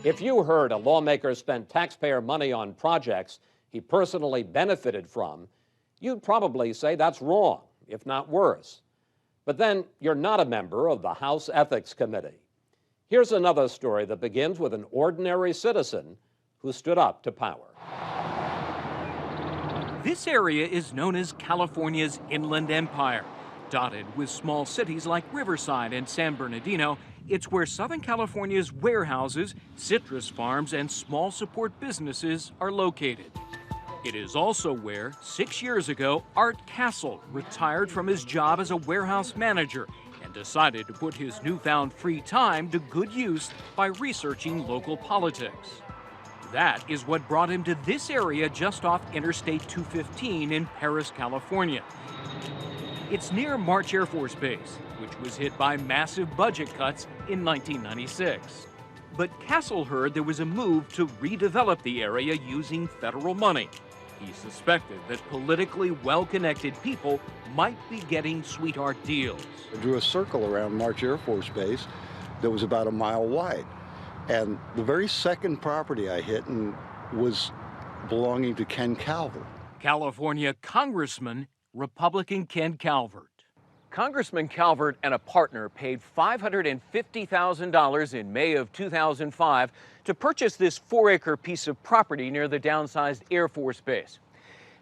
If you heard a lawmaker spent taxpayer money on projects he personally benefited from, you'd probably say that's wrong, if not worse. But then you're not a member of the House Ethics Committee. Here's another story that begins with an ordinary citizen who stood up to power. This area is known as California's Inland Empire. Dotted with small cities like Riverside and San Bernardino, it's where Southern California's warehouses, citrus farms, and small support businesses are located. It is also where, 6 years ago, Art Castle retired from his job as a warehouse manager and decided to put his newfound free time to good use by researching local politics. That is what brought him to this area just off Interstate 215 in Perris, California. It's near March Air Force Base, which was hit by massive budget cuts in 1996. But Castle heard there was a move to redevelop the area using federal money. He suspected that politically well-connected people might be getting sweetheart deals. I drew a circle around March Air Force Base that was about a mile wide. And the very second property I hit was belonging to Ken Calvert. California Congressman Republican Ken Calvert. Congressman Calvert and a partner paid $550,000 in May of 2005 to purchase this 4-acre piece of property near the downsized Air Force Base.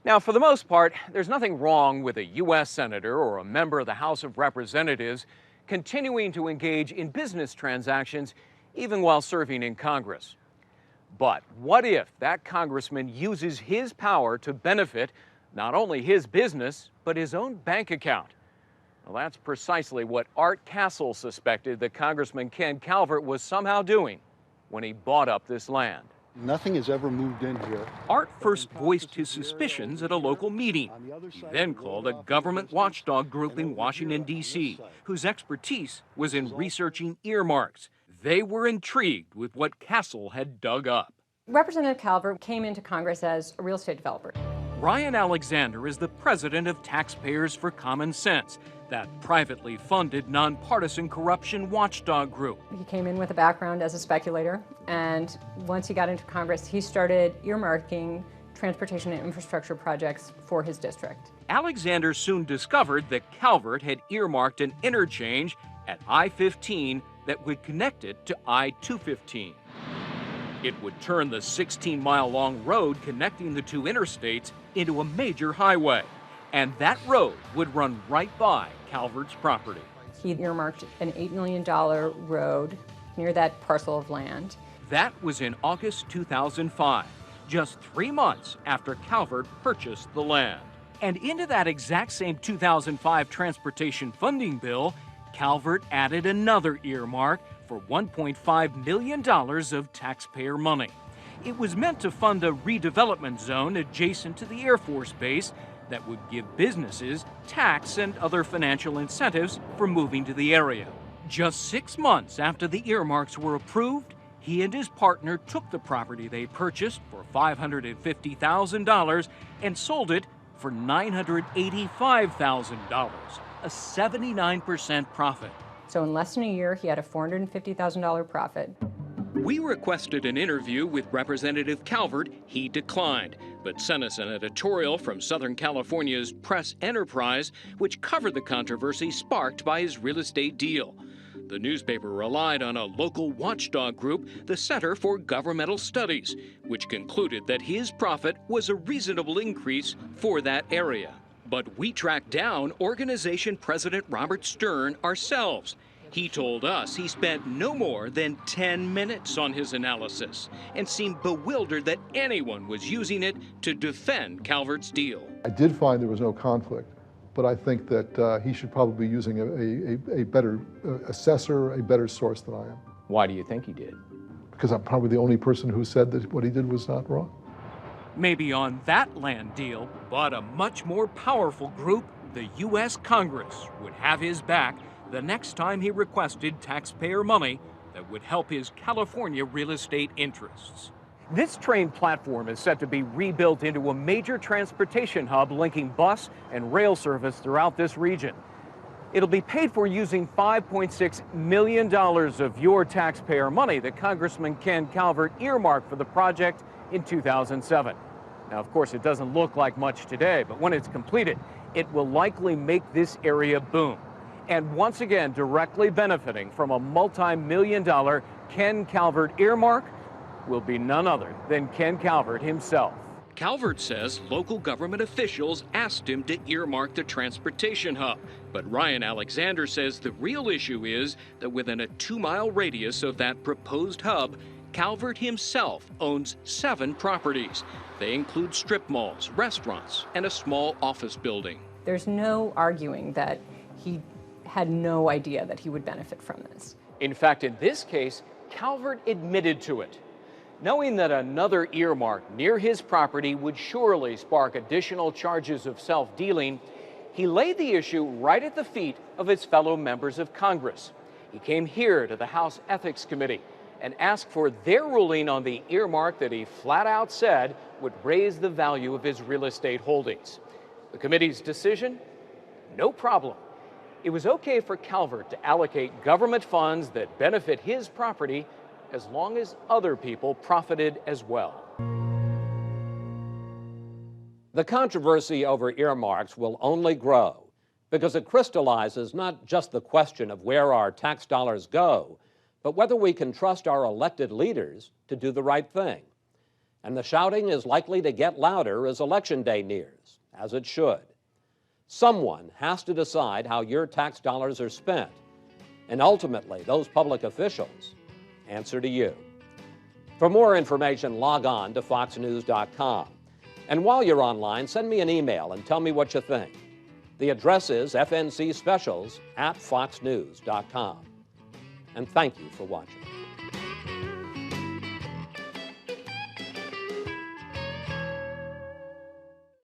Now, for the most part, there's nothing wrong with a U.S. senator or a member of the House of Representatives continuing to engage in business transactions even while serving in Congress. But what if that congressman uses his power to benefit not only his business, but his own bank account? Well, that's precisely what Art Castle suspected that Congressman Ken Calvert was somehow doing when he bought up this land. Nothing has ever moved in here. Art first voiced his suspicions at a local meeting. He then called a government watchdog group in Washington, D.C., whose expertise was in researching earmarks. They were intrigued with what Castle had dug up. Representative Calvert came into Congress as a real estate developer. Ryan Alexander is the president of Taxpayers for Common Sense, that privately funded nonpartisan corruption watchdog group. He came in with a background as a speculator, and once he got into Congress, he started earmarking transportation and infrastructure projects for his district. Alexander soon discovered that Calvert had earmarked an interchange at I-15 that would connect it to I-215. It would turn the 16-mile-long road connecting the two interstates into a major highway, and that road would run right by Calvert's property. He earmarked an $8 million road near that parcel of land. That was in August 2005, just 3 months after Calvert purchased the land. And into that exact same 2005 transportation funding bill, Calvert added another earmark for $1.5 million of taxpayer money. It was meant to fund a redevelopment zone adjacent to the Air Force Base that would give businesses tax and other financial incentives for moving to the area. Just 6 months after the earmarks were approved, he and his partner took the property they purchased for $550,000 and sold it for $985,000, a 79% profit. So in less than a year, he had a $450,000 profit. We requested an interview with Representative Calvert. He declined, but sent us an editorial from Southern California's Press Enterprise, which covered the controversy sparked by his real estate deal. The newspaper relied on a local watchdog group, the Center for Governmental Studies, which concluded that his profit was a reasonable increase for that area. But we tracked down organization President Robert Stern ourselves. He told us he spent no more than 10 minutes on his analysis and seemed bewildered that anyone was using it to defend Calvert's deal. I did find there was no conflict, but I think that he should probably be using a better assessor, a better source than I am. Why do you think he did? Because I'm probably the only person who said that what he did was not wrong. Maybe on that land deal, but a much more powerful group, the U.S. Congress, would have his back the next time he requested taxpayer money that would help his California real estate interests. This train platform is set to be rebuilt into a major transportation hub linking bus and rail service throughout this region. It'll be paid for using $5.6 million of your taxpayer money that Congressman Ken Calvert earmarked for the project in 2007. Now, of course, it doesn't look like much today, but when it's completed, it will likely make this area boom. And once again, directly benefiting from a multi-million-dollar Ken Calvert earmark will be none other than Ken Calvert himself. Calvert says local government officials asked him to earmark the transportation hub. But Ryan Alexander says the real issue is that within a 2-mile radius of that proposed hub, Calvert himself owns 7 properties. They include strip malls, restaurants, and a small office building. There's no arguing that he had no idea that he would benefit from this. In fact, in this case, Calvert admitted to it. Knowing that another earmark near his property would surely spark additional charges of self-dealing, he laid the issue right at the feet of his fellow members of Congress. He came here to the House Ethics Committee and asked for their ruling on the earmark that he flat out said would raise the value of his real estate holdings. The committee's decision? No problem. It was okay for Calvert to allocate government funds that benefit his property as long as other people profited as well. The controversy over earmarks will only grow because it crystallizes not just the question of where our tax dollars go, but whether we can trust our elected leaders to do the right thing. And the shouting is likely to get louder as Election Day nears, as it should. Someone has to decide how your tax dollars are spent, and ultimately those public officials answer to you. For more information, log on to foxnews.com. And while you're online, send me an email and tell me what you think. The address is fncspecials@foxnews.com. And thank you for watching.